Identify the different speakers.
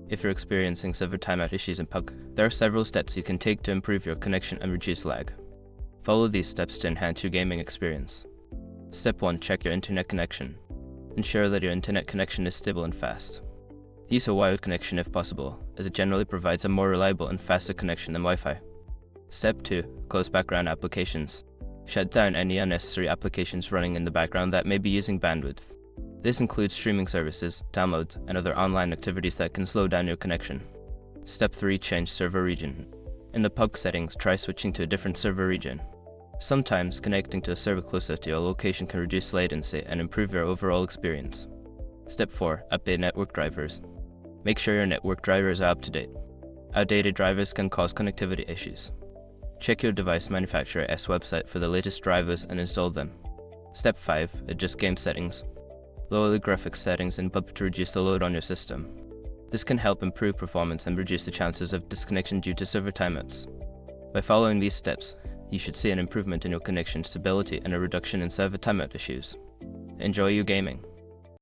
Speaker 1: If you're experiencing server timeout issues in PUBG, there are several steps you can take to improve your connection and reduce lag. Follow these steps to enhance your gaming experience. Step 1. Check your internet connection. Ensure that your internet connection is stable and fast. Use a wired connection if possible, as it generally provides a more reliable and faster connection than Wi-Fi. Step 2. Close background applications. Shut down any unnecessary applications running in the background that may be using bandwidth. This includes streaming services, downloads, and other online activities that can slow down your connection. Step 3. Change server region. In the PUBG settings, try switching to a different server region. Sometimes, connecting to a server closer to your location can reduce latency and improve your overall experience. Step 4. Update network drivers. Make sure your network drivers are up to date. Outdated drivers can cause connectivity issues. Check your device manufacturer's website for the latest drivers and install them. Step 5. Adjust game settings. Lower the graphics settings in PUBG to reduce the load on your system. This can help improve performance and reduce the chances of disconnection due to server timeouts. By following these steps, you should see an improvement in your connection stability and a reduction in server timeout issues. Enjoy your gaming!